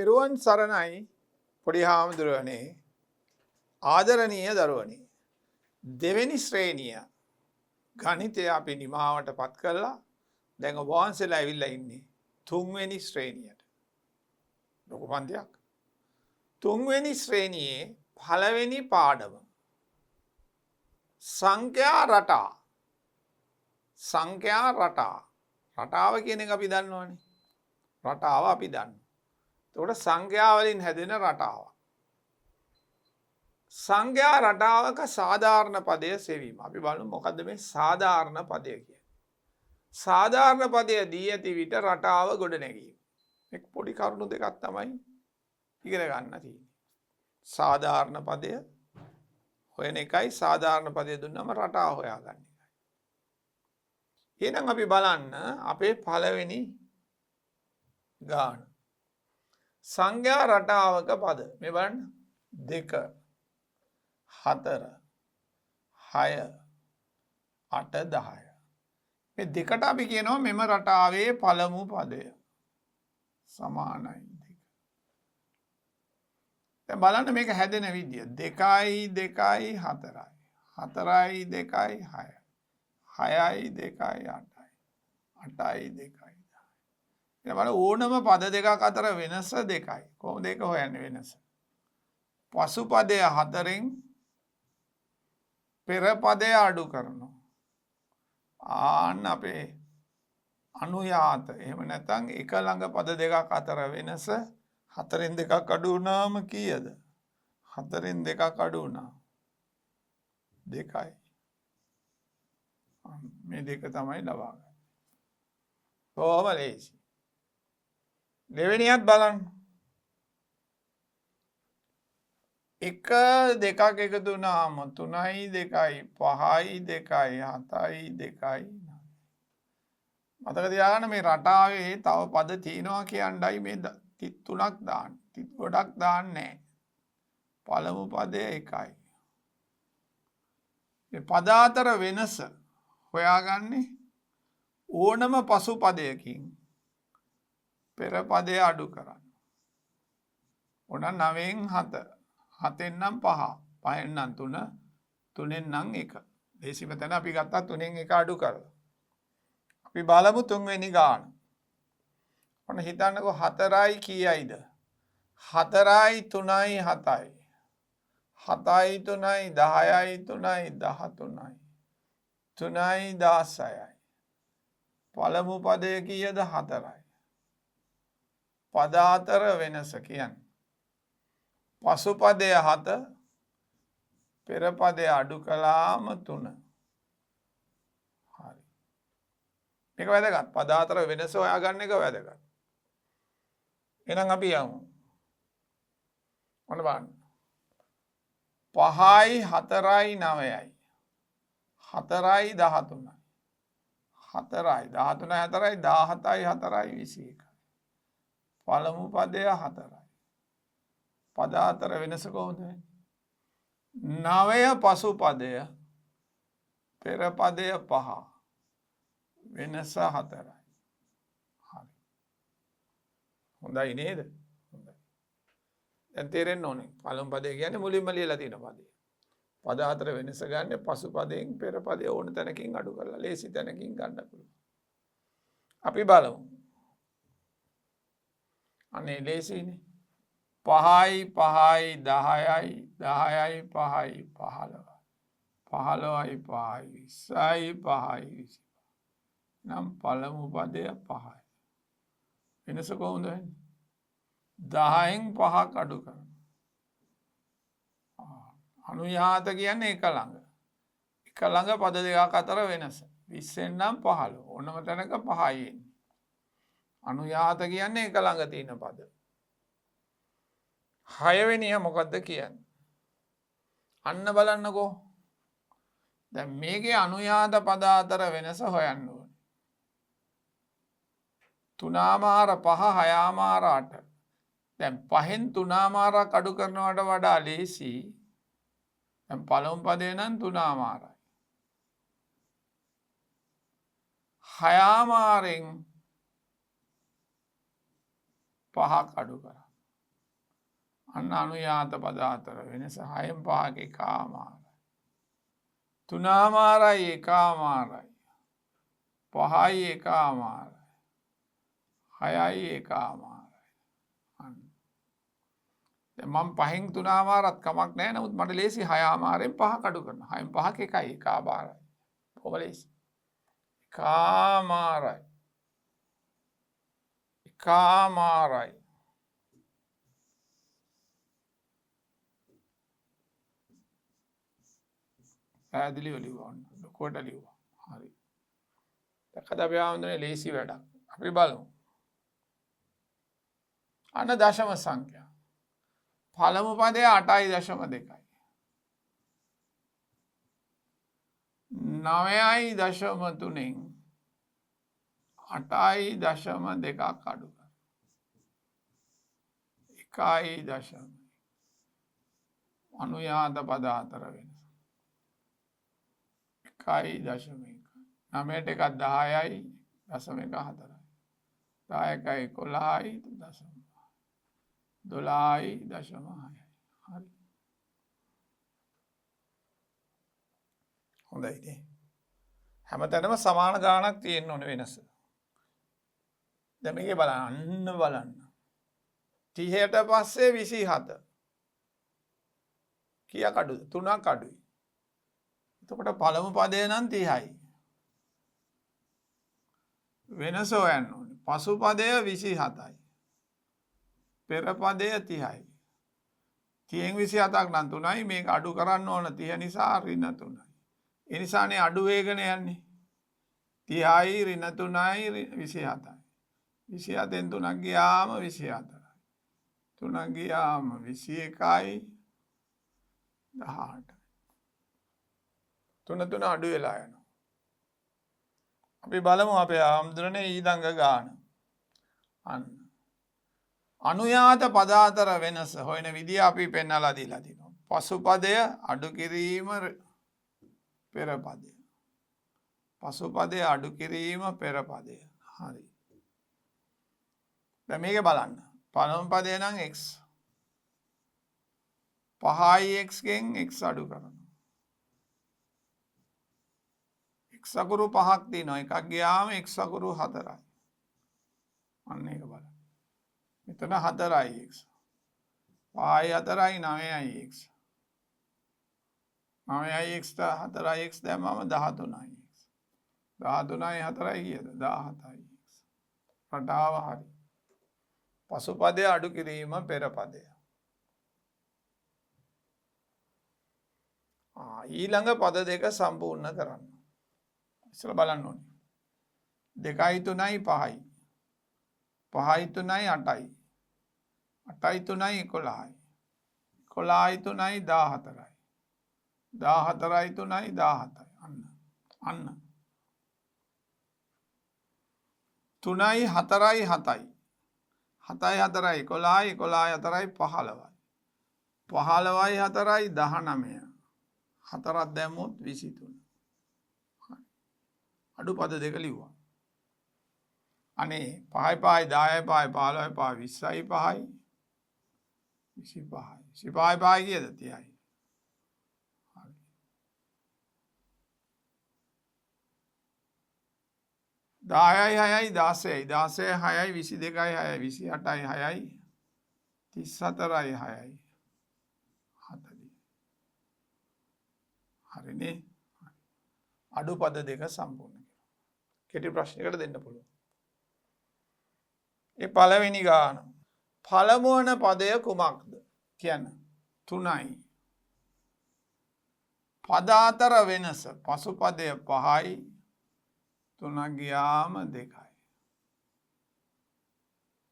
තෙරුවන් සරණයි පොඩි හාමුදුරුවනේ ආදරණීය දරුවනේ දෙවෙනි ශ්‍රේණිය ගණිතය අපි නිමාවට පත් කළා. දැන් ඔබ වහන්සේලා ඇවිල්ලා ඉන්නේ තුන්වෙනි ශ්‍රේණියට. ලොකු පන්තියක්. තුන්වෙනි ශ්‍රේණියේ පළවෙනි පාඩම සංඛ්‍යා රටා. සංඛ්‍යා රටා. රටාව කියන එක අපි දන්නවනේ. රටාව අපි දන්නවා. එතකොට සංඛ්‍යා වලින් හැදෙන රටාව. සංඛ්‍යා රටාවක සාධාරණ පදය සෙවීම. අපි බලමු මොකද්ද මේ සාධාරණ පදය කියන්නේ. සාධාරණ පදය දී ඇති විට රටාව ගොඩ නැගීම. එක් පොඩි කරුණු දෙකක් තමයි ඉගෙන ගන්න තියෙන්නේ. සාධාරණ පදය හොයන එකයි සාධාරණ පදය දුන්නම රටාව හොයාගන්න එකයි. එහෙනම් අපි බලන්න අපේ පළවෙනි ගාන. සංඛ්‍යා රටාවක පද මේ බලන්න 2 4 6 8 10 මේ දෙකට අපි කියනවා මෙම රටාවේ පළමු පදය සමානයි 2. දැන් බලන්න මේක හැදෙන විදිය 2යි 2යි 4යි 4යි 2යි 6යි 6යි 2යි 8යි 8යි 2යි 10යි. එතන ඕනම පද දෙකක් අතර වෙනස 2යි. කොහොමද ඒක හොයන්නේ වෙනස? පසු පදය 4න් පෙර පදය අඩු කරනවා. ආන්න අපේ අනුයාත. එහෙම නැත්නම් එක ළඟ පද දෙකක් අතර වෙනස 4න් 2ක් අඩු වුණාම කීයද? 4න් 2ක් අඩු වුණා 2යි. මේ දෙක තමයි ලබා ගන්න. කොහොම ලේසි. දෙවෙනියත් බලන්න. 1 2ක් එකතු වුණාම 3යි 2යි 5යි 2යි 7යි 2යි 9යි. මතක තියාගන්න මේ රටාවේ තව පද තියෙනවා කියන්නයි මේ තිත් 3ක් දාන්නේ. තිත් ගොඩක් දාන්නේ නැහැ. පළමු පදය 1යි. මේ පද අතර වෙනස හොයාගන්නේ ඕනම පසු පදයකින් පෙර පදය අඩු කරන්න. ඕන 9න් 7 7න් නම් 5 5න් නම් 3 3න් නම් 1. දේශිම තැන අපි ගත්තා 3න් 1 අඩු කරලා. අපි බලමු තුන්වෙනි ගාන. ඔන්න හිතන්නකෝ 4යි කීයයිද? 4යි 3යි 7යි. 7යි 3යි 10යි 3යි 13යි. 3යි 16යි. පළමු පදය කීයද? 4යි. පද අතර වෙනස කියන්නේ පසු පදය 7 පෙර පදය අඩු කළාම 3. හරි. මේක වැදගත්. පද අතර වෙනස හොයාගන්න එක වැදගත්. එහෙනම් අපි යමු. ඔන්න බලන්න. 5යි 4යි 9යි. 4යි 13යි. 4යි 13යි 4යි 17යි 4යි 21යි. පළමු පදය 4යි. පද අතර වෙනස කොහොමද? 9 පසු පදය පෙර පදය 5 වෙනස 4යි. හරි. හොඳයි නේද? හොඳයි. දැන් තේරෙන්න ඕනේ. පළමු පදය කියන්නේ මුලින්ම ලියලා තියෙන පදය. පද අතර වෙනස ගන්න පසු පදයෙන් පෙර පදය ඕන තැනකින් අඩු කරලා ලේසි තැනකින් ගන්න පුළුවන්. අපි බලමු. අනේ ලේසිනේ. 5යි 5යි 10යි 10යි 5යි 15යි 15යි 5යි 20යි 5යි 20. නම් පළමු පදය 5යි. වෙනස කොහොමද වෙන්නේ? 10න් 5ක් අඩු කරනවා. අනුයාත කියන්නේ එක ළඟ. එක ළඟ පද දෙකක් අතර වෙනස. 20න් නම් 15. ඕනම තැනක 5යි එන්නේ. අනුයාත කියන්නේ එක ළඟ තියෙන පද. 6 වෙනිය මොකද්ද කියන්නේ? අන්න බලන්නකෝ. දැන් මේකේ අනුයාත පද අතර වෙනස හොයන්න ඕනේ. 3මාර 5 6මාර 8. දැන් 5න් 3මාරක් අඩු කරනවට වඩා ලේසි. දැන් පළමු පදේ නම් 3මාරයි. 6මාරෙන් 5ක් අඩු කරා. අන්න අනුයාත පද අතර වෙනස 6න් 5ක එකමාරයි. 3මාරයි එකමාරයි. 5යි එකමාරයි. 6යි එකමාරයි. අන්න. දැන් මම 5න් 3මාරත් කමක් නැහැ. නමුත් මට ලේසි 6මාරෙන් 5 කඩු කරනවා. 6න් 5ක එකයි එකමාරයි. කොහොම ලේසි. එකමාරයි. එකමාරයි. පැහැදිලිව ලියවන්න. ලොකුවට ලියුවා. හරි. දැක්කද අපි ආවඳුනේ ලේසි වැඩක්. අපි බලමු. අන්න දශම සංඛ්‍යා. පළමු පදය 8.2. 9.3න් 8.2 අඩු කර. 1.0 අනුයාත පද අතර වෙනස. 1.1 9ට එකක් 10යි දශම 1 4යි. 10ක 11යි දශම 12යි දශම 6යි. හරි. හොඳයිනේ. හැමතැනම සමාන ගාණක් තියෙන්න ඕනේ වෙනස. දැන් මේකේ බලන්න බලන්න. 30ට පස්සේ 27. කීයක් අඩුද? 3ක් අඩුයි. එතකොට පළමු පදය නම් 30යි. වෙනස හොයන්න ඕනේ. පසු පදය 27යි. පෙර පදය 30යි. 30න් 27ක් නම් 3යි. මේක අඩු කරන්න ඕන 30 නිසා ඍණ 3යි. ඒ නිසානේ අඩු වේගන යන්නේ. 30යි ඍණ 3යි 27යි. 27න් 3ක් ගියාම 24යි. 3ක් ගියාම 21යි 18යි. 3 අඩු වෙලා යනවා. අපි බලමු අපේ ආම්දුරනේ ඊළඟ ගාන. අන්න. අනුයාත පද අතර වෙනස හොයන විදිය අපි පෙන්වලා දීලා තිනවා. පසු පදය අඩු කිරීම පෙර පදය. පසු පදය අඩු කිරීම පෙර පදය. හරි. දැන් මේක බලන්න. පළමු පදය නම් x. 5යි x ගෙන් x අඩු කරනවා. x අකුරු 5ක් තියෙනවා. එකක් ගියාම x අකුරු 4යි. අන්න ඒක බලන්න. මෙතන 4යි x. 5යි 4යි 9යි x. 9යි x 4යි x දැම්මම 13යි x. 13යි 4යි කීයද? 17යි x. රටාව හරි. පසු පදය අඩු කිරීම පෙර පදය. ඊළඟ පද දෙක සම්පූර්ණ කරන්න. ඉස්සෙල්ලා බලන්න ඕනේ. 2යි 3යි 5යි. 5යි 3යි 8යි. 8යි 3යි 11යි. 11යි 3යි 14යි. 14යි 3යි 17යි. අන්න. 3යි 4යි 7යි. 7යි 4යි 11යි. 11යි 4යි 15යි. 15යි 4යි 19යි. 4ක් දැම්මොත් 23. අඩු පද දෙක ලිව්වා. අනේ 5යි 5යි 10යි 5යි 15යි 5යි 20යි 5යි 25යි. 25යි 5යි කීයද? 30යි. හරි. 10යි 6යි 16යි 16යි 6යි 22යි 6යි 28යි 6යි 34යි 6යි 40. හරිනේ. අඩු පද දෙක සම්පූර්ණ කරනවා. කෙටි ප්‍රශ්නයකට දෙන්න පුළුවන්. ඒ පළවෙනි ගාන. පළමු වන පදය කුමක්ද? කියන්න. 3යි. පද අතර වෙනස පසු පදය 5යි 3ක් ගියාම 2යි.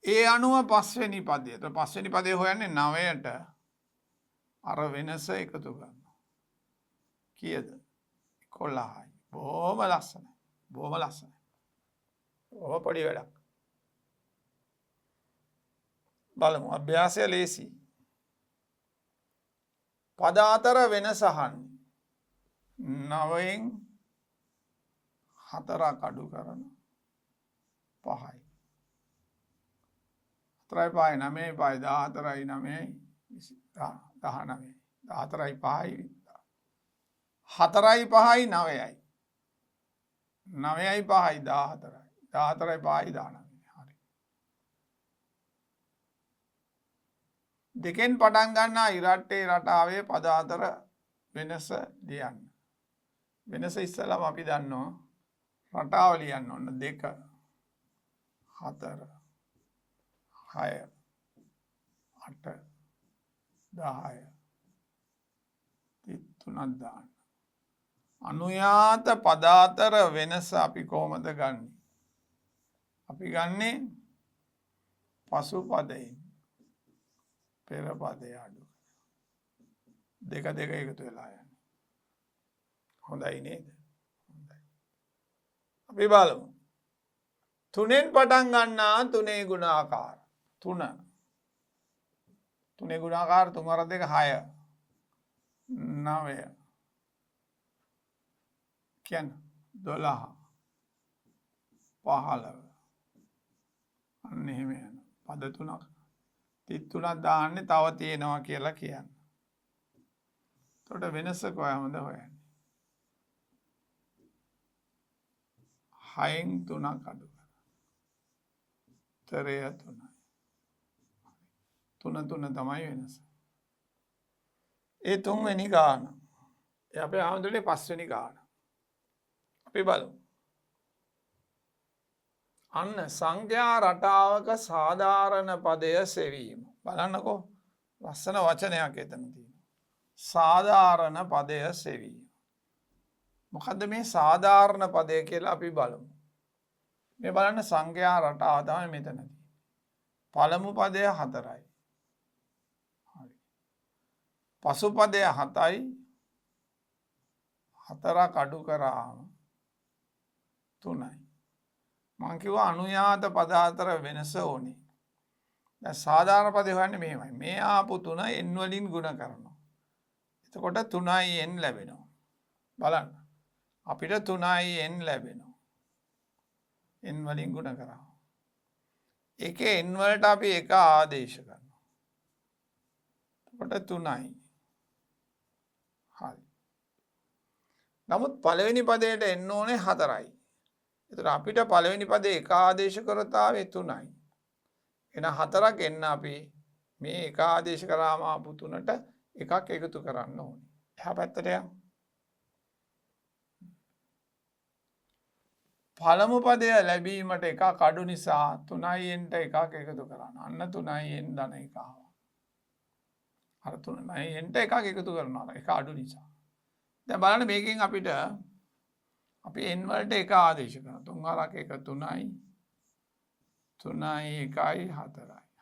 ඒ අනුව පස්වෙනි පදය. පස්වෙනි පදය හොයන්නේ 9ට අර වෙනස එකතු කරනවා. කීයද? 11යි. බොහොම ලස්සනයි. බොහොම ලස්සනයි. ඔය පොඩි වැඩක්. බලමු අභ්‍යාසය ලේසි. පද අතර වෙනස අහන්නේ. 9න් 4ක් අඩු කරන 5යි. 4යි 5යි 9යි 5යි 14යි 9යි 19 14යි 5යි 4යි 5යි 9යි 9යි 5යි 14යි 14යි 5යි 19 හරි දෙකෙන් පටන් ගන්නා ඉරට්ටේ රටාවේ පද අතර වෙනස ලියන්න වෙනස ඉස්සෙල්ලාම අපි දන්නවා රටාව ලියන්න ඕන 2 4 6 8 10 3ක් දාන්න අනුයාත පද අතර වෙනස අපි කොහොමද ගන්නෙ අපි ගන්නෙ පසු පදයෙන් පෙර පදය අඩු දෙක දෙක එකතු වෙලා යන්නේ හොඳයි නේද හොඳයි අපි බලමු 3න් පටන් ගන්නා 3 ගුණාකාර 3 ගුණාකාර 3 වර 2 6 9 කියන්නේ 12 15 අන්න එහෙම යන පද 3ක් 33ක් දාන්නේ තව තියෙනවා කියලා කියන්නේ. එතකොට වෙනස කොහොමද හොයන්නේ? 6න් 3ක් අඩු කරා. උත්තරය 3යි. 3 තමයි වෙනස. ඒ 3 වෙනි ගාන. ඒ අපේ ආන්දරේ 5 වෙනි ගාන. අපි බලමු. අන්න සංඛ්‍යා රටාවක සාධාරණ පදය සෙවීම. බලන්නකෝ ලස්සන වචනයක් එතන තියෙනවා. සාධාරණ පදය සෙවීම. මොකද්ද මේ සාධාරණ පදය කියලා අපි බලමු. මේ බලන්න සංඛ්‍යා රටාව තමයි මෙතන තියෙන්නේ. පළමු පදය 4යි. හරි. පසු පදය 7යි. 4ක් අඩු කරාම 3යි. මං කිව්වා අනුයාත පද අතර වෙනස ඕනේ. දැන් සාධාරණ පද හොයන්නේ මෙහෙමයි. මේ ආපු 3 n වලින් ගුණ කරනවා. එතකොට 3යි n ලැබෙනවා. බලන්න. අපිට 3යි n ලැබෙනවා. n වලින් ගුණ කරා. ඒකේ n වලට අපි එක ආදේශ කරනවා. එතකොට 3යි. හරි. නමුත් පළවෙනි පදයට එන්න ඕනේ 4යි. එතකොට අපිට පළවෙනි පදේ එක ආදේශ කරොත් ආවේ 3යි. එන 4ක් එන්න අපි මේ එක ආදේශ කරාම ආපු 3ට එකක් එකතු කරන්න ඕනේ. එහා පැත්තට යමු. පළමු පදය ලැබීමට එකක් අඩු නිසා 3යි nට එකක් එකතු කරන්න. අන්න 3යි n ධන 1 ආවා. අර 3යි nට එකක් එකතු කරනවා. එක අඩු නිසා. දැන් බලන්න මේකෙන් අපිට අපි n වලට එක ආදේශ කරනවා. 3 වරක් 1 3යි 3යි 1යි 4යි.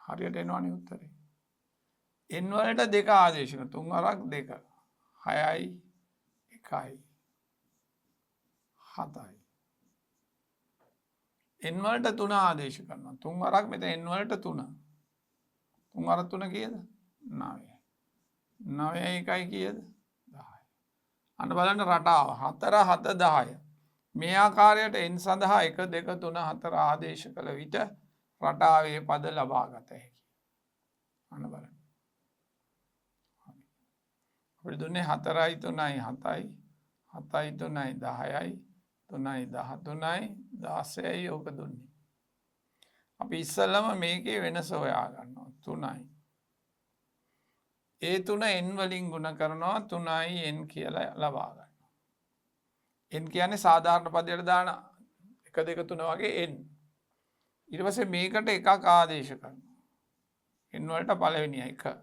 හරියට එනවනේ උත්තරේ. n වලට දෙක ආදේශ කරනවා. 3 වරක් 2 6යි 1යි 7යි. n වලට 3 ආදේශ කරනවා. 3 වරක් මෙතන n වලට 3. 3 වරක් 3 කීයද? 9යි. 9යි 1යි කීයද? 10යි. අන්න බලන්න රටාව 4 7 10. මේ ආකාරයට n සඳහා 1 2 3 4 ආදේශ කළ විට රටාවේ පද ලබා ගත හැකියි. අන්න බලන්න. අපිට දුන්නේ 4යි 3යි 7යි 7යි 3යි 10යි 3යි 13යි 16යි ඕක දුන්නේ. අපි ඉස්සෙල්ලම මේකේ වෙනස හොයා ගන්නවා 3යි. ඒ 3 n වලින් ගුණ කරනවා 3යි n කියලා ලබා ගන්නවා. n කියන්නේ සාධාරණ පදයට දාන 1 2 3 වගේ n. ඊට පස්සේ මේකට එකක් ආදේශ කරනවා. n වලට පළවෙනිය 1.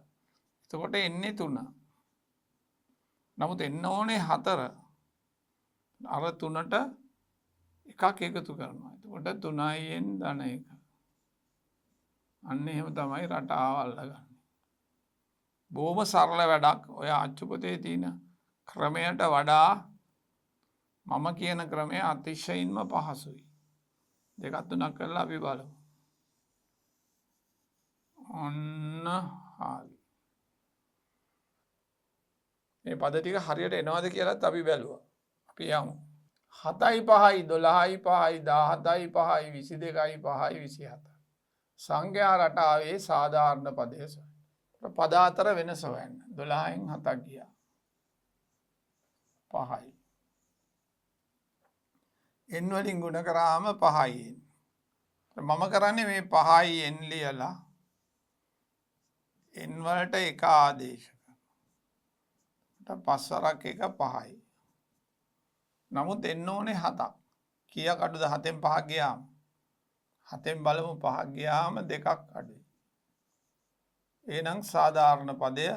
එතකොට එන්නේ 3. නමුත් එන්න ඕනේ 4. අර 3ට එකක් එකතු කරනවා. එතකොට 3යි n ධන 1. අන්න එහෙම තමයි රටාව අල්ලගන්නේ. බොහොම සරල වැඩක්. ඔය අච්චුපතේ තියෙන ක්‍රමයට වඩා මම කියන ක්‍රමය අතිශයින්ම පහසුයි. දෙකක් තුනක් කරලා අපි බලමු. ඔන්න හරි. මේ පද ටික හරියට එනවද කියලාත් අපි බැලුවා. අපි යමු. 7යි 5යි 12යි 5යි 17යි 5යි 22යි 5යි 27. සංඛ්‍යා රටාවේ සාධාරණ පදය සොයන්න. පද අතර වෙනස හොයන්න. 12න් 7ක් ගියා. 5යි. n වලින් ගුණ කරාම 5යි. මම කරන්නේ මේ 5යි n ලියලා n වලට එක ආදේශ කරනවා. 5 වරක් 1 5යි. නමුත් එන්න ඕනේ 7ක්. කීයක් අඩුද 7න් 5ක් ගියාම? 7න් බලමු 5ක් ගියාම 2ක් අඩුයි. එහෙනම් සාධාරණ පදය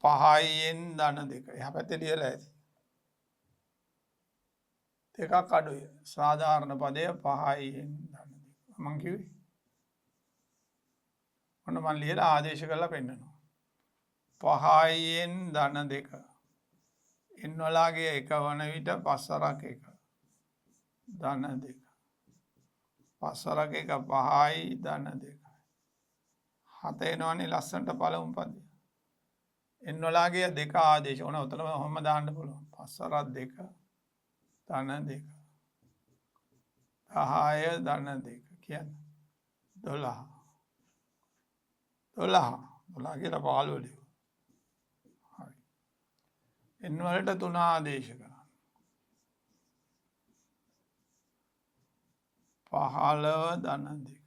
5න් ධන 2. එහා පැත්තේ ලියලා ඇති. 2ක් අඩුයි. සාධාරණ පදය 5න් ධන 2. මං කිව්වේ. ඔන්න මං ලියලා ආදේශ කරලා පෙන්නනවා. 5න් ධන 2. n වලගේ එක වන විට 5 වරක් 1 ධන 2. 5 වරක් 1 5යි ධන 2. 7 එනවනේ ලස්සනට පළමු පදේ. n වලගේ දෙක ආදේශ ඕන උතනම ඔහොම දාන්න පුළුවන්. 5 වරක් 2 ධන 2. 10 ධන 2 කියන්නේ 12. 12 කියලා 15 ලියුවා. හරි. n වලට 3 ආදේශ කරන්න. 15 ධන 2.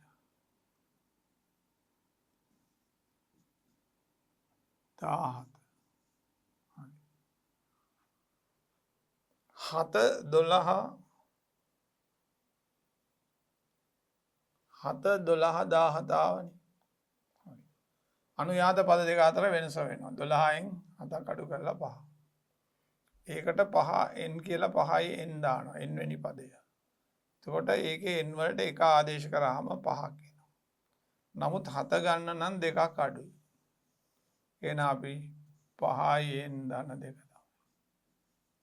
17. 7 12 7 12 17 ආවනේ. අනුයාත පද දෙක අතර වෙනස වෙනවා. 12න් 7ක් අඩු කරලා 5. ඒකට 5 n කියලා 5යි n දානවා. n වෙනි පදය. එතකොට ඒකේ n වලට එක ආදේශ කරාම 5ක් එනවා. නමුත් 7 ගන්න නම් දෙකක් අඩුයි. එහෙනම් අපි 5යි n ධන 2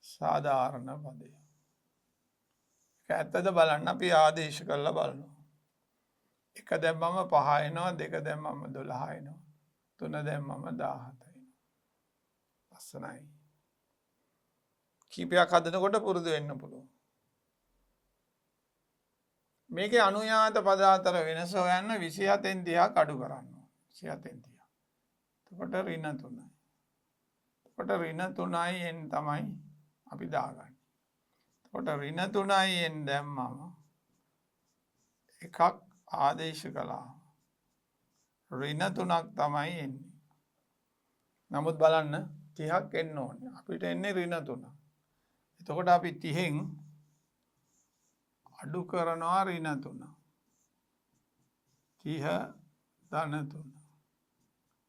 සාධාරණ පදය. ඒක ඇත්තද බලන්න අපි ආදේශ කරලා බලනවා. 1 දැම්මම 5 එනවා, 2 දැම්මම 12 එනවා, 3 දැම්මම 17 එනවා. ලස්සනයි. කීපයක් හදනකොට පුරුදු වෙන්න පුළුවන්. මේකේ අනුයාත පද අතර වෙනස හොයන්න 27න් 30ක් අඩු කරන්න ඕනේ. 27න් 30. එතකොට ඍණ 3යි. එතකොට ඍණ 3යි n තමයි අපි දාගන්නේ. එතකොට ඍණ 3යි n දැම්මම එකක් ආදේශ කළා. ඍණ 3ක් තමයි එන්නේ. නමුත් බලන්න 30ක් එන්න ඕනේ. අපිට එන්නේ ඍණ 3. එතකොට අපි 30න් අඩු කරනවා ඍණ 3. 30 ධන 3.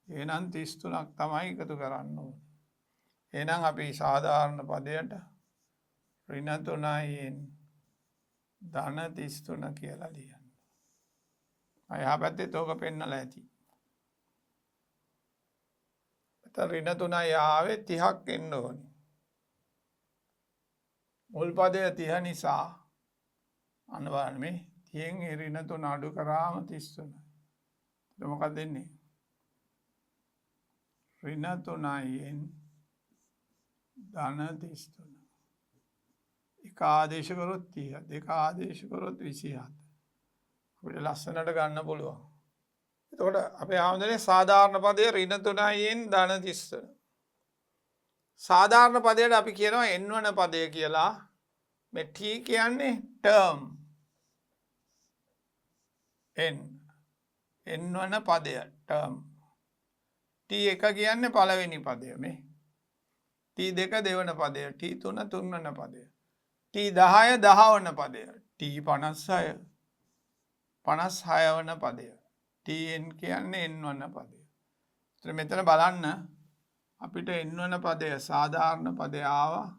එහෙනම් 33ක් තමයි එකතු කරන්න ඕනේ. එහෙනම් අපි සාධාරණ පදයට ඍණ 3න් ධන 33 කියලා ලියන්න. එහා පැත්තේ තෝක පෙන්නලා ඇති. එතන ඍණ 3යි ආවේ 30ක් එන්න ඕනේ. මුල් පදය 30 නිසා අනවරණ මේ 30න් ඍණ 3 අඩු කරාම 33. ඒක මොකක්ද දෙන්නේ? ඍණ 3න් ධන 33. එක ආදේශ කරොත් 30, දෙක ආදේශ කරොත් 27. අපිට ලස්සනට ගන්න පුළුවන්. එතකොට අපේ ආන්දනේ සාධාරණ පදයේ ඍණ 3න් ධන 33. සාධාරණ පදයට අපි කියනවා n වන පදය කියලා. මේ t කියන්නේ term. n වන පදය term. t1 කියන්නේ පළවෙනි පදය මේ. t2 දෙවන පදය, t3 තුන්වන පදය. t10 10 වන පදය. t56 56 වන පදය. tn කියන්නේ n වන පදය. ඒතර මෙතන බලන්න අපිට n වන පදය සාධාරණ පදය ආවා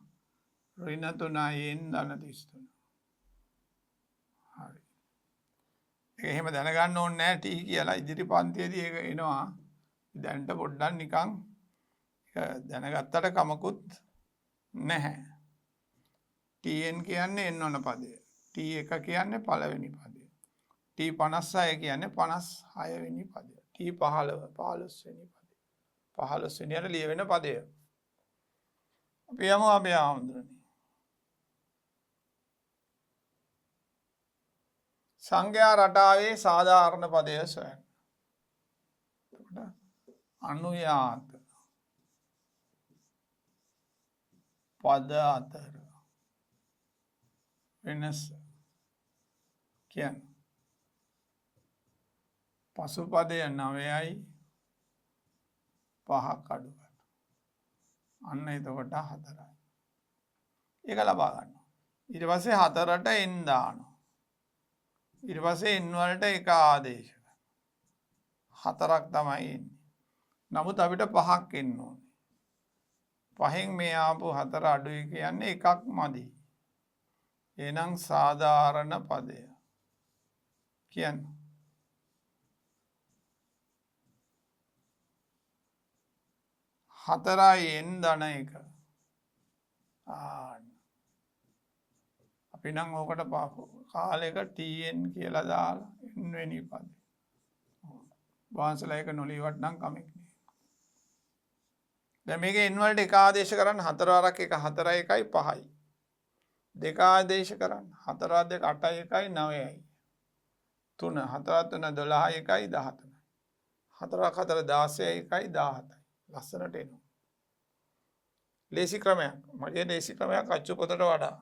ඍණ 3න් ධන 33. හරි. ඒක එහෙම දැනගන්න ඕනේ නැහැ t කියලා. ඉදිරි පන්තියේදී ඒක එනවා. දැනට පොඩ්ඩක් නිකන් දැනගත්තට කමකුත් නැහැ. tn කියන්නේ n වන පදය. t1 කියන්නේ පළවෙනි පදය. t56 කියන්නේ 56 වෙනි පදය. t15 15 වෙනි පදය. 15 වෙනියට ලියවෙන පදය. අපි යමු අපේ ආන්දරනේ. සංඛ්‍යා රටාවේ සාධාරණ පදය සොයන්න. අනුයාත පද අතර වෙනස කියන්නේ පසුපදය 9යි 5ක් අඩුකට. අන්න එතකොට 4යි. ඒක ලබා ගන්නවා. ඊට පස්සේ 4ට n දානවා. ඊට පස්සේ n වලට එක ආදේශ කරනවා. 4ක් තමයි එන්නේ. නමුත් අපිට 5ක් එන්න ඕනේ. 5න් මේ ආපු 4 අඩුයි කියන්නේ එකක් මදි. එහෙනම් සාධාරණ පදය කියන්නේ 4යි n ධන 1. අපි නම් ඕකට කාලයක tn කියලා දාලා n වෙනි පදේ. වහන්සලා එක නොලියවට නම් කමක් නෑ. දැන් මේකේ n වලට එක ආදේශ කරන්න 4 වරක් 1 4යි 1යි 5යි. දෙක ආදේශ කරන්න 4 2 8යි 1යි 9යි. 3 4 3 12යි 1යි 13යි. 4 4 16යි 1යි 17යි. ලස්සනට එනවා. ලේසි ක්‍රමයක්. මගේ ලේසි ක්‍රමයක් අච්චු පොතට වඩා.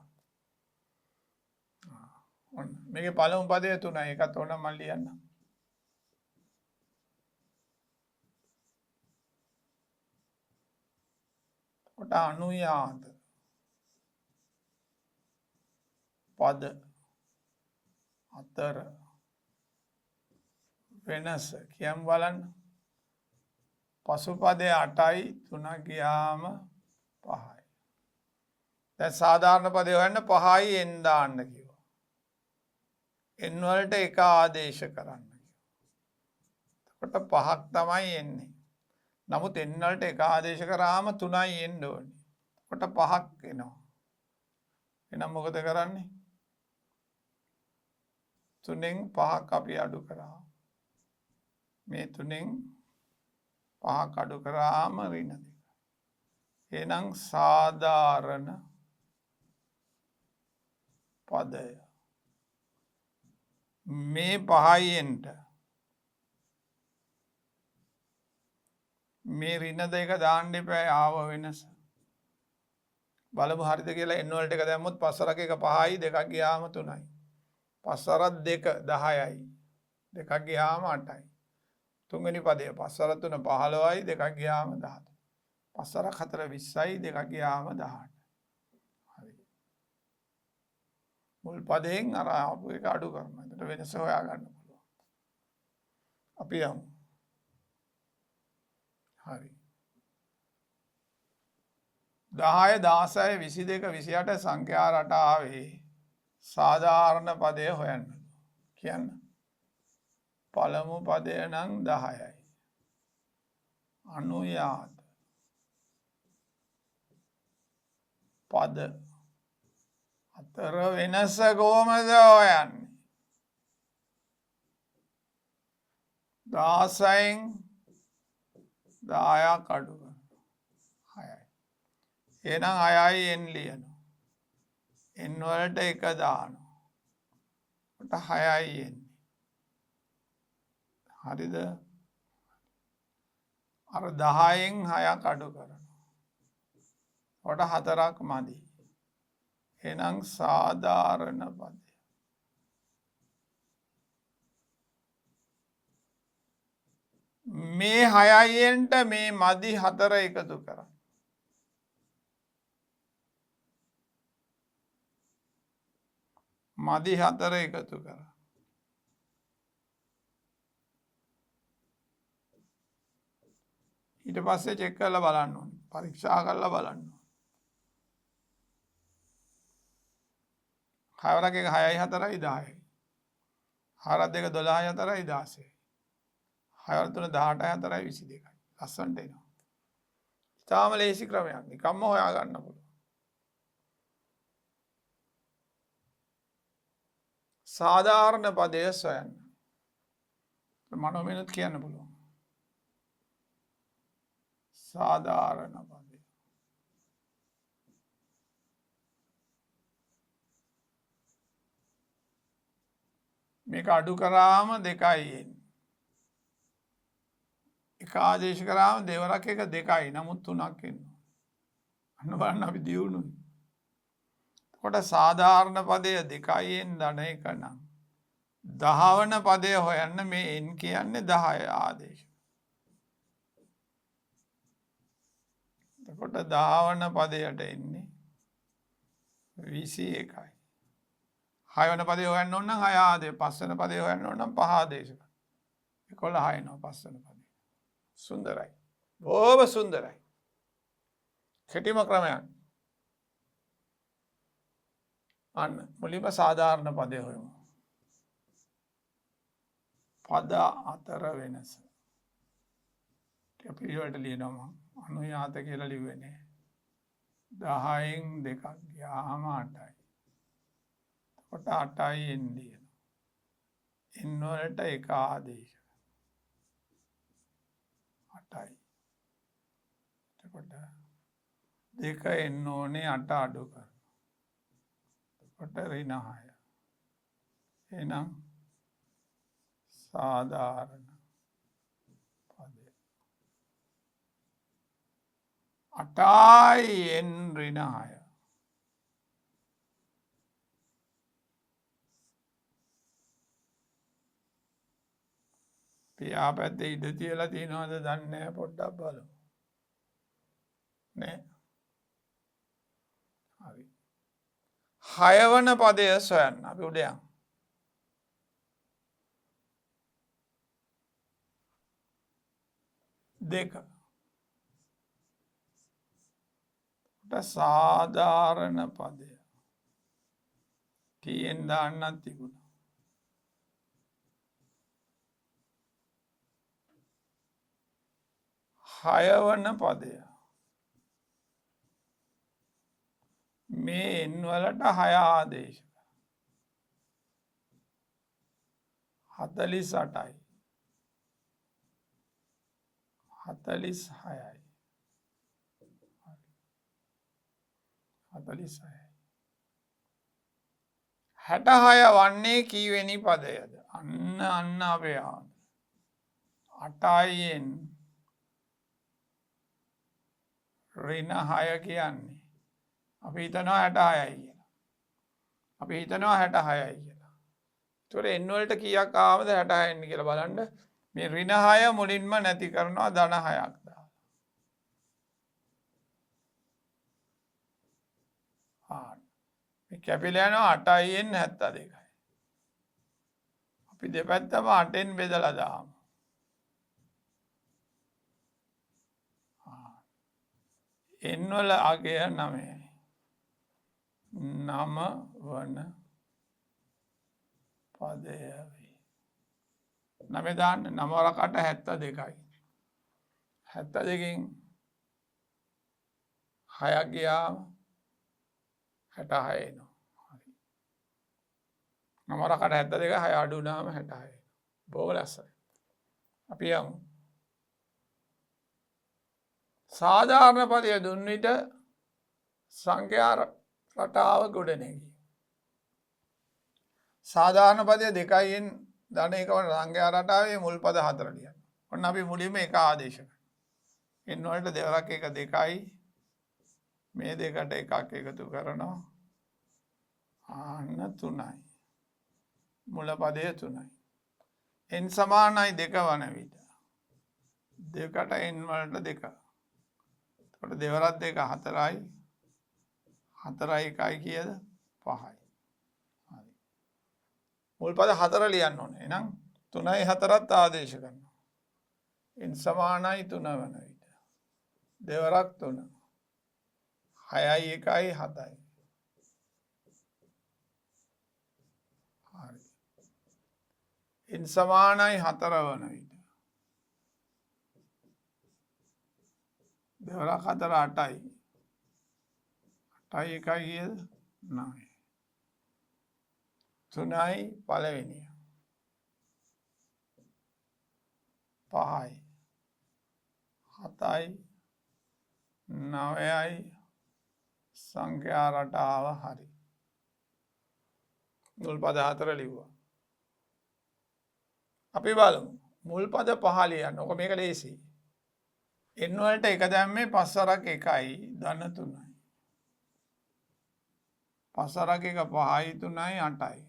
ඔන්න මේකේ පළමු පදය 3යි. ඒකත් ඕන මම ලියන්නම්. කොට අනුයාත පද අතර වෙනස කියම් බලන්න. පසුපදය 8යි 3 ගියාම 5යි. දැන් සාධාරණ පදය හොයන්න 5යි n දාන්න කිව්වා. n වලට එක ආදේශ කරන්න කිව්වා. එතකොට 5ක් තමයි එන්නේ. නමුත් n වලට එක ආදේශ කරාම 3යි එන්න ඕනේ. එතකොට 5ක් එනවා. එහෙනම් මොකද කරන්නේ? 3න් 5ක් අපි අඩු කරා. මේ 3න් 5ක් අඩු කරාම ඍණ 2. එහෙනම් සාධාරණ පදය මේ 5යි nට මේ ඍණ 2 දාන්න එපා ආව වෙනස. බලමු හරිද කියලා. n වලට එක දැම්මොත් 5 වරක් 1 5යි 2ක් ගියාම 3යි. 5 වරක් 2 10යි. 2ක් ගියාම 8යි. තුන්වෙනි පදය 5 වරක් 3 15යි 2ක් ගියාම 13. 5 වරක් 4 20යි 2ක් ගියාම 18. හරි. මුල් පදයෙන් අර ආපු එක අඩු කරනවා. එතකොට වෙනස හොයා ගන්න පුළුවන්. අපි යමු. හරි. 10 16 22 28 සංඛ්‍යා රටාවේ සාධාරණ පදය හොයන්න. කියන්න. පළමු පදය නම් 10යි. අනුයාත පද අතර වෙනස කොහොමද හොයන්නේ? 16න් 10ක් අඩු කරනවා. 6යි. එහෙනම් 6යි n ලියනවා. n වලට 1 දානවා. කොට 6යි එන්නේ. හරිද? අර 10න් 6ක් අඩු කරනවා. කොට 4ක් මදි. එහෙනම් සාධාරණ පදය මේ 6යි nට මේ මදි 4 එකතු කරන්න. මදි 4 එකතු කරන්න. ඊට පස්සේ චෙක් කරලා බලන්න ඕනේ. පරීක්ෂා කරලා බලන්න ඕනේ. 6 වරක් 1 6යි 4යි 10යි. 4ක් 2 12යි 4යි 16යි. 6 වරක් 3 18යි 4යි 22යි. ලස්සනට එනවා. ඉතාලම ලේසි ක්‍රමයක්. නිකම්ම හොයා ගන්න පුළුවන්. සාධාරණ පදය සොයන්න. මනෝමිනුත් කියන්න පුළුවන්. සාධාරණ පදය. මේක අඩු කරාම 2යි එන්නේ. එක ආදේශ කරාම දෙවරක් එක දෙකයි නමුත් 3ක් එනවා. අන්න බලන්න අපි දියුණුයි. කොට සාධාරණ පදය 2න් ධන 1 නම් 10 වන පදය හොයන්න මේ n කියන්නේ 10 ආදේශ. එතකොට 10 වන පදයට එන්නේ 21යි. 6 වන පදේ හොයන්න ඕන නම් 6 ආදේශ. 5 වන පදේ හොයන්න ඕන නම් 5 ආදේශ. 11 එනවා 5 වන පදේ. සුන්දරයි. බොහොම සුන්දරයි. කෙටිම ක්‍රමයක්. අන්න මුලින්ම සාධාරණ පදය හොයමු. පද අතර වෙනස. පිළිවෙලට ලියනවා අනුයාත කියලා ලිව්වේ නෑ. 10න් 2ක් ගියාම 8යි. එතකොට 8යි n ලියනවා. n වලට එක ආදේශ. 8යි. එතකොට 2 n ඕනේ 8 අඩු කරනවා. එතකොට ඍණ 6. එහෙනම් සාධාරණ පදය 8යි n ඍණ 6. පියාපැත්තේ ඉඳ තියලා තියෙනවද දන්නේ නැහැ පොඩ්ඩක් බලමු. නේ. හරි. 6 වන පදය සොයන්න අපි උඩ යමු. දෙක. සාධාරණ පදය. tn දාන්නත් තිබුණා. 6 වන පදය. මේ n වලට 6 ආදේශ. 48යි. 46යි. 46යි. 66 වන්නේ කීවෙනි පදයද? අන්න අපේ ආද. 8යි n ඍණ 6 කියන්නේ. අපි හිතනවා 66යි කියලා. අපි හිතනවා 66යි කියලා. ඒතකොට n වලට කීයක් ආවද 66 n කියලා බලන්න. මේ ඍණ 6 මුලින්ම නැති කරනවා ධන 6ක් දාලා. මේ කැපිලා යනවා 8යි n 72යි. අපි දෙපැත්තම 8න් බෙදලා දාමු. n වල අගය 9යි. 9 වන පදය වේ. 9 දාන්න 9 වරකට 72යි. 72කින් 6ක් ගියාම 66 එනවා. හරි. 9 වරකට 72 6 අඩු වුණාම 66. බොහොම ලස්සනයි. අපි යමු. සාධාරණ පදය දුන් විට සංඛ්‍යා රටාව ගොඩනැගී. සාධාරණ පදය 2න් ධන 1 වන සංඛ්‍යා රටාවේ මුල් පද 4 ලියන්න. ඔන්න අපි මුලින්ම එක ආදේශ කරනවා. n වලට දෙවරක් එක 2යි. මේ දෙකට එකක් එකතු කරනවා. අන්න 3යි. මුල පදය 3යි. n සමානයි 2 වන විට. දෙකට n වලට 2. එතකොට දෙවරක් 2 4යි. 4යි 1යි කියද 5යි. හරි. මුල් පද 4 ලියන්න ඕනේ. එහෙනම් 3යි 4ත් ආදේශ කරනවා. n සමානයි 3 වන විට. දෙවරක් 3. 6යි 1යි 7යි. හරි. n සමානයි 4 වන විට. දෙවරක් 4 8යි. 8යි 1යි කියද 9යි. 3යි පළවෙනිය. 5යි. 7යි 9යි සංඛ්‍යා රටාව හරි. මුල් පද 4 ලිව්වා. අපි බලමු. මුල් පද 5 ලියන්න. ඔක මේක ලේසියි. n වලට එක දැම්මේ 5 වරක් 1යි ධන 3යි. 5 වරක් 1 5යි 3යි 8යි.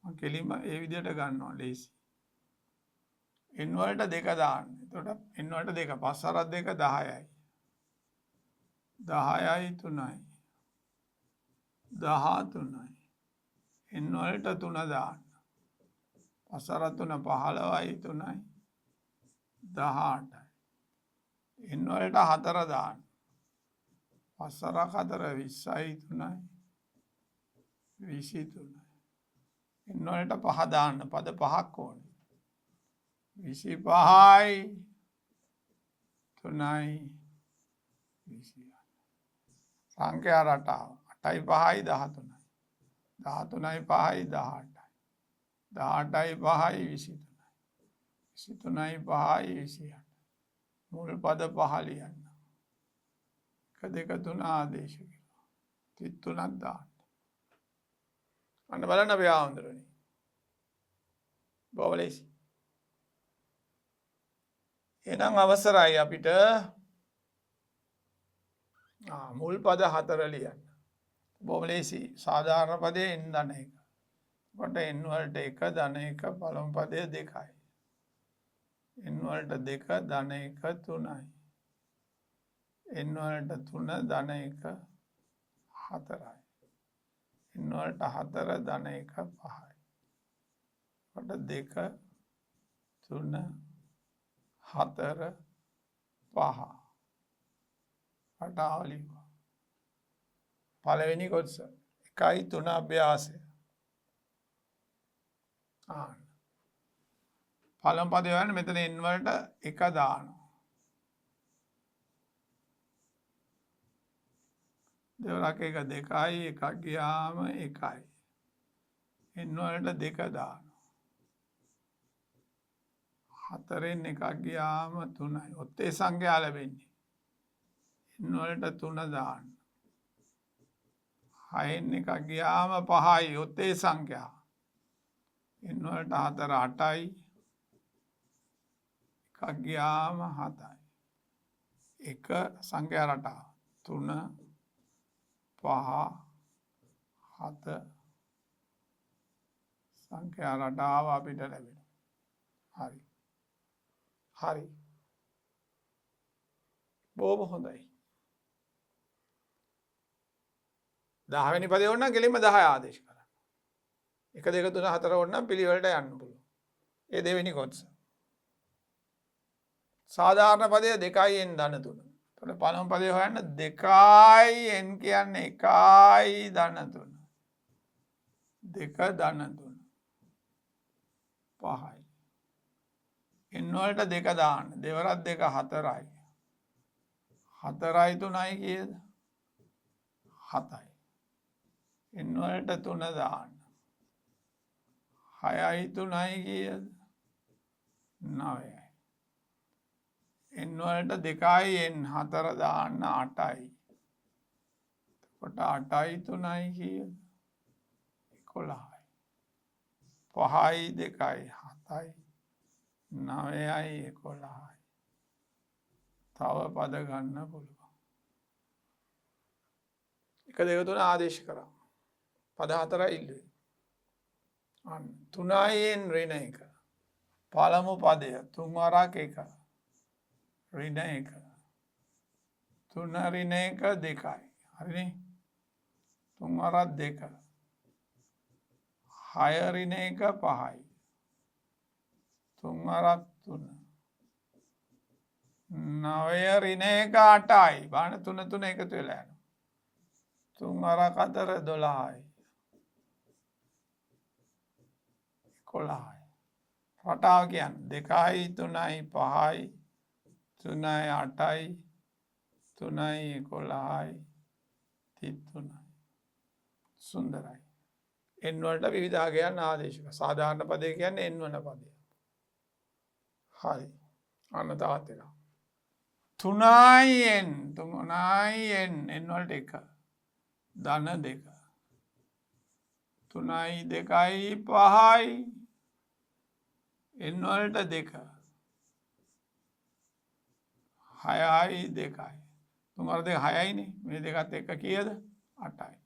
මම කෙලින්ම ඒ විදිහට ගන්නවා ලේසි. n වලට 2 දාන්න. එතකොට n වලට 2 5 වරක් 2 10යි. 10යි 3යි. 13යි. n වලට 3 දාන්න. 5 වරක් 3 15යි 3යි. 18යි. n වලට 4 දාන්න. 5 වරක් 4 20යි 3යි. 23යි. n වලට 5 දාන්න. පද 5ක් ඕනේ. 25යි 3යි 28. සංඛ්‍යා රටාව 8යි 5යි 13යි. 13යි 5යි 18යි. 18යි 5යි 23යි. 23යි 5යි 28. මුල් පද 5 ලියන්න. 1 2 3 ආදේශ කරනවා. 33ක් දාන්න. අන්න බලන්න අපි ආවඳුරනේ. බොලේසි. එහෙනම් අවසරයි අපිට මුල් පද 4 ලියන්න. බොලේසි සාධාරණ පදයේ n ධන 1. කොට n වලට 1 ධන 1 පළමු පදයේ 2යි. n වලට 2 ධන 1 3යි. n වලට 3 ධන 1 4යි. n වලට 4 ධන 1 5යි. කොට 2 3 4 5. රටාව ලියුවා. පළවෙනි කොටස 1යි 3 අභ්‍යාසය. පළමු පදේ වань මෙතන n වලට 1 දානවා. දෙවරක් 1 2යි එකක් ගියාම 1යි. n වලට 2 දානවා. 4න් එකක් ගියාම 3යි. ඔත්තේ සංඛ්‍යා ලැබෙන්නේ. n වලට 3 දාන්න. 6න් එකක් ගියාම 5යි. ඔත්තේ සංඛ්‍යා. n වලට 4 8යි. එකක් ගියාම 7යි. 1 සංඛ්‍යා රටාව 3 5 7 සංඛ්‍යා රටාව අපිට ලැබෙනවා. හරි. හරි. බොහොම හොඳයි. 10 වෙනි පදේ ඕන නම් කෙලින්ම 10 ආදේශ කරන්න. 1 2 3 4 ඕන නම් පිළිවෙලට යන්න පුළුවන්. ඒ දෙවෙනි කොටස. සාධාරණ පදය 2යි n ධන 3. එතකොට පළමු පදේ හොයන්න 2යි n කියන්නේ 1යි ධන 3. 2 ධන 3. 5යි. n වලට 2 දාන්න. දෙවරක් 2 4යි. 4යි 3යි කීයද? 7යි. n වලට 3 දාන්න. 6යි 3යි කීයද? 9යි. n වලට 2යි n 4 දාන්න 8යි. එතකොට 8යි 3යි කීයද? 11යි. 5යි 2යි 7යි. 9යි 11යි. තව පද ගන්න පුළුවන්. 1 2 3 ආදේශ කරා. පද 4යි ඉල්ලුවේ. අන්න 3යි n ඍණ 1. පළමු පදය 3 වරක් 1. ඍණ 1. 3 ඍණ 1 2යි. හරිනේ? 3 වරක් 2. 6 ඍණ 1 5යි. 3 වරක් 3. 9 ඍණ 1 8යි. බාන 3 3 එකතු වෙලා යනවා. 3 වරක් 4 12යි. 11යි. රටාව කියන්නේ 2යි 3යි 5යි 3යි 8යි 3යි 11යි 33යි. සුන්දරයි. n වලට විවිධාගයන් ආදේශ කරනවා. සාධාරණ පදේ කියන්නේ n වන පදය. හරි. අන්න තවත් එකක්. 3යි n 3යි n වලට 1 ධන 2. 3යි 2යි 5යි n වලට 2 6යි 2යි. 3 වර 2 6යිනේ. මේ දෙකත් එක්ක කීයද? 8යි.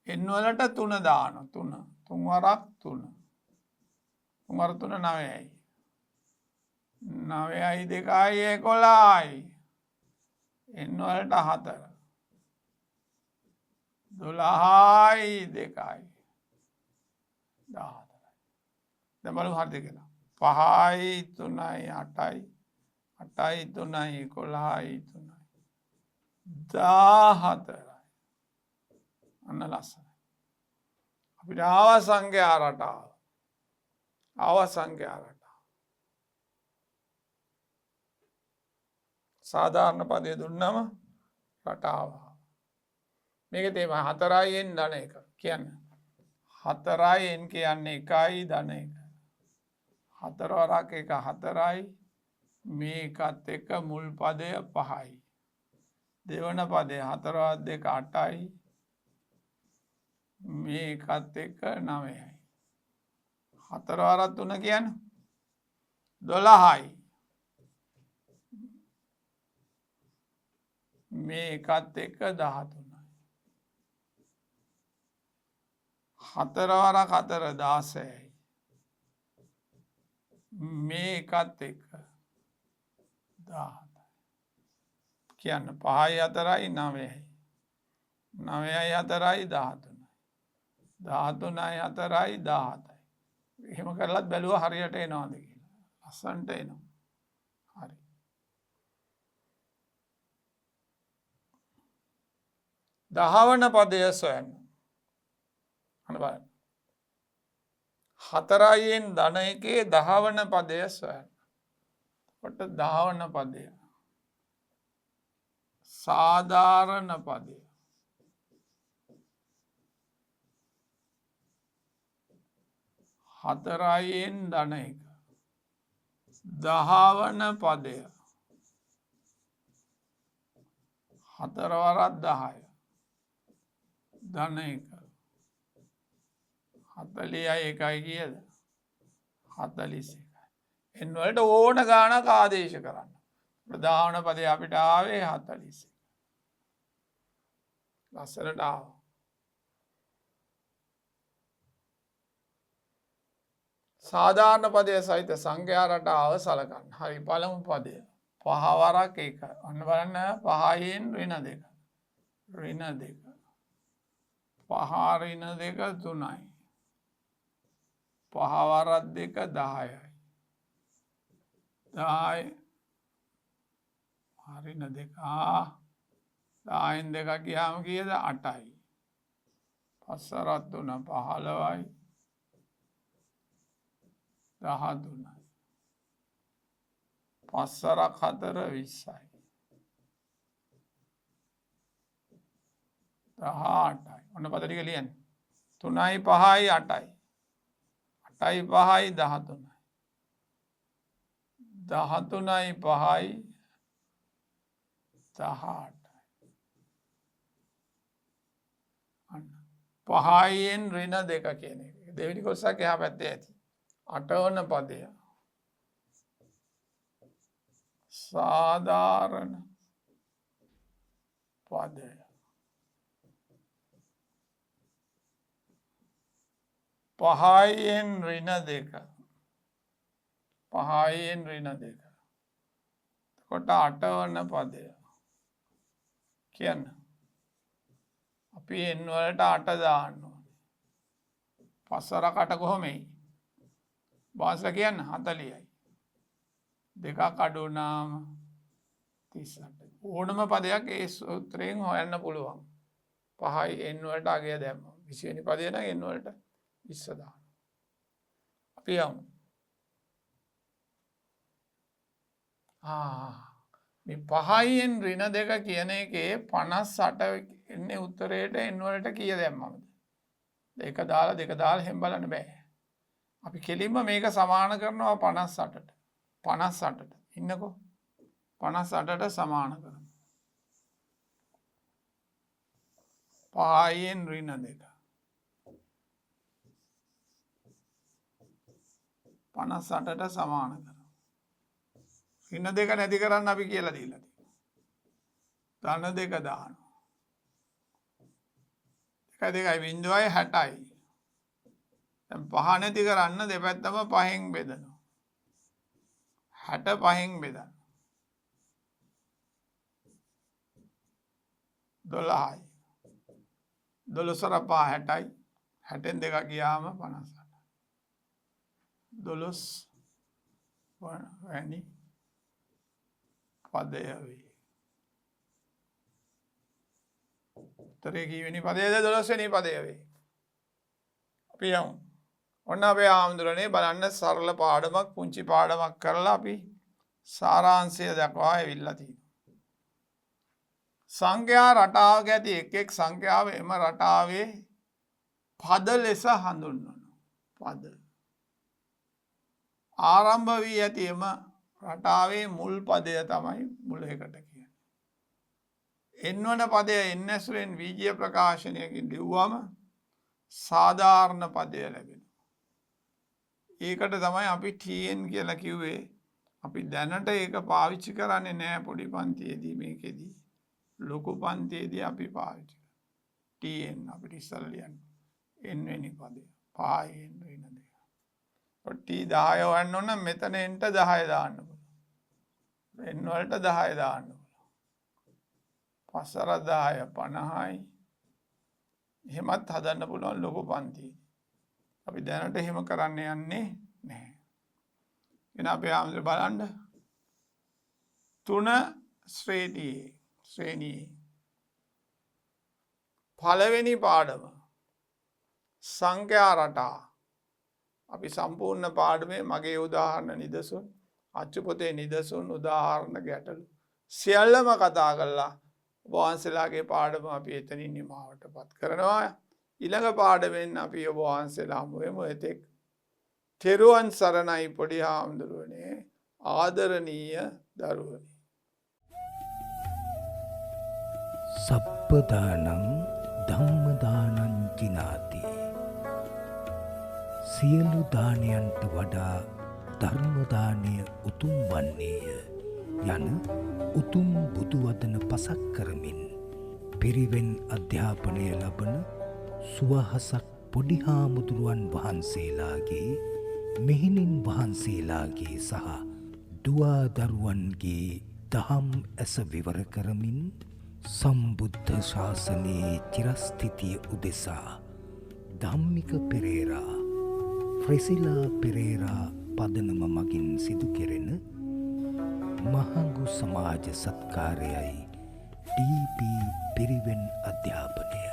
n වලට 3 දානවා. 3. 3 වරක් 3. 3 වර 3 9යි. 9යි 2යි 11යි. n වලට 4. 12යි 2යි. 14යි. දැන් බලමු හරිද කියලා. 5යි 3යි 8යි. 8යි 3යි 11යි 3යි. 14යි. අන්න ලස්සනයි. අපිට ආව සංඛ්‍යා රටාව. ආව සංඛ්‍යා රටාව. සාධාරණ පදය දුන්නම රටාව. මේක තේම 4යි n ධන 1 කියන්නේ. 4යි n කියන්නේ 1යි ධන 1. 4 වරක් 1 4යි. මේකත් එක්ක මුල් පදය 5යි. දෙවන පදය 4 වරක් 2 8යි. මේකත් එක්ක 9යි. 4 වරක් 3 කියන්නේ 12යි. මේකත් එක්ක 13යි. 4 වරක් 4 16යි. මේකත් එක්ක 17යි. කියන්න 5යි 4යි 9යි. 9යි 4යි 13යි. 13යි 4යි 17යි. එහෙම කරලත් බැලුවා හරියට එනවාද කියලා. ලස්සන්ට එනවා. හරි. දහවන පදය සොයන්න. අන්න බලන්න. 4යින් ධන 1 දහවන පදය සොයන්න. කොට දහවන පදය. සාධාරණ පදය. හතරයින් ධන 1. දහවන පදය. 4 වරක් 10යි. ධන 1. 40යි 1යි කීයද? 41යි. n වලට ඕන ගානක් ආදේශ කරන්න. ප්‍රධාන පදය අපිට ආවේ 41. ලස්සනට ආවා. සාධාරණ පදය සහිත සංඛ්‍යා රටාව සලකන්න. හරි පළමු පදය. 5 වරක් 1. අන්න බලන්න 5යින් ඍණ 2. ඍණ 2. 5 ඍණ 2 3යි. 5 වරක් 2 10යි. 10යි ඍණ 2. 10න් 2 ගියාම කීයද? 8යි. 5 වරක් 3 15යි. 13යි. 5 වරක් 4 20යි. 18යි. ඔන්න පද ටික ලියන්න. 3යි 5යි 8යි. 8යි 5යි 13යි. 13යි 5යි 18යි. අන්න 5යින් ඍණ 2 කියන එක. දෙවෙනි කොටසක් එහා පැත්තේ ඇති. 8 වන පදය. සාධාරණ පදය. පහයින් ඍණ 2. පහයින් ඍණ 2. කොට 8 වන පදය. කියන්න. අපි n වලට 8 දාන්න ඕනේ. 5 වරක් 8 කොහොමයි? බාස්ලා කියන්න 40යි. දෙකක් අඩු වුණාම 38. ඕනම පදයක් ඒ සූත්‍රයෙන් හොයන්න පුළුවන්. 5යි n වලට අගය දැම්මම 20 වෙනි පදේ නම් n වලට 20 දාන්න. අපි යමු. මේ 5යින් ඍණ 2 කියන එකේ 58 එන්නේ උත්තරේට n වලට කීය දැම්මමද? 1 දාලා 2 දාලා හැම බලන්න බෑ. අපි කෙලින්ම මේක සමාන කරනවා 58ට. 58ට. ඉන්නකෝ. 58ට සමාන කරනවා. 5යින් ඍණ 2. 58ට සමාන කරනවා. ඍණ දෙක නැති කරන්න අපි කියලා දීලා තියෙනවා. ධන දෙක දානවා. 1 2 60යි. දැන් 5 නැති කරන්න දෙපැත්තම 5න් බෙදනවා. 60 5න් බෙදන්න. 12යි. 12 5 60යි. 60න් දෙක ගියාම 58. 12 වැනි පදය වේ. උත්තරේ කීවෙනි පදයද? 12 වෙනි පදය වේ. අපි යමු. ඔන්න අපේ ආම්දුරනේ බලන්න සරල පාඩමක් පුංචි පාඩමක් කරලා අපි සාරාංශය දක්වා ඇවිල්ලා තියෙනවා. සංඛ්‍යා රටාවක ඇති එක් එක් සංඛ්‍යාව එම රටාවේ පද ලෙස හඳුන්වනවා. පද. ආරම්භ වී ඇති එම රටාවේ මුල් පදය තමයි මුල එකට කියන්නේ. එන්වන පදය එන් ඇසුරෙන් වීජීය ප්‍රකාශනයකින් ලිව්වම සාධාරණ පදය ලැබෙනවා. ඒකට තමයි අපි TN කියලා කිව්වේ. අපි දැනට ඒක පාවිච්චි කරන්නේ නැහැ පොඩි පන්තියේදී මේකෙදී. ලොකු පන්තියේදී අපි පාවිච්චි කරනවා. TN අපිට ඉස්සෙල්ලා ලියන්න. n වෙනි පදය. පායෙන් වෙන දෙක. T 10 වන්න ඕන මෙතන n ට 10 දාන්න පුළුවන්. n වලට 10 දාන්න පුළුවන්. 5 10 50යි. එහෙමත් හදන්න පුළුවන් ලොකු පන්තියේ. අපි දැනට එහෙම කරන්න යන්නේ නැහැ. එන අපේ ආම්දුර බලන්න 3 ශ්‍රේණියේ පළවෙනි පාඩම සංඛ්‍යා රටා. අපි සම්පූර්ණ පාඩමේ මගේ උදාහරණ නිදසුන්, අච්චුපොතේ නිදසුන්, උදාහරණ ගැටලු සියල්ලම කතා කරලා වහන්සේලාගේ පාඩම අපි එතනින් නිමාවටපත් කරනවා. ඊළඟ පාඩමෙන් අපි ඔබ වහන්සේලා හමු වෙමු. එතෙක් තෙරුවන් සරණයි පොඩි හාමුදුරුවනේ, ආදරණීය දරුවනි. සප්පදානං ධම්මදානං ජිනාති. සියලු දානයන්ට වඩා ධර්මදානය උතුම් වන්නේය යන උතුම් බුදු වදන පසක් කරමින් පිරිවෙන් අධ්‍යාපනය ලබන සුවහසක් පොඩි හාමුදුරුවන් වහන්සේලාගේ, මෙහෙණින් වහන්සේලාගේ සහ දුවා දරුවන්ගේ දහම් ඇස විවර කරමින් සම්බුද්ධ ශාසනයේ චිරස්ථිතිය උදෙසා ධම්මික පෙරේරා, ෆ්‍රෙසිලා පෙරේරා පදනම මගින් සිදු කෙරෙන මහඟු සමාජ සත්කාරයයි DP පිරිවෙන් අධ්‍යාපනය.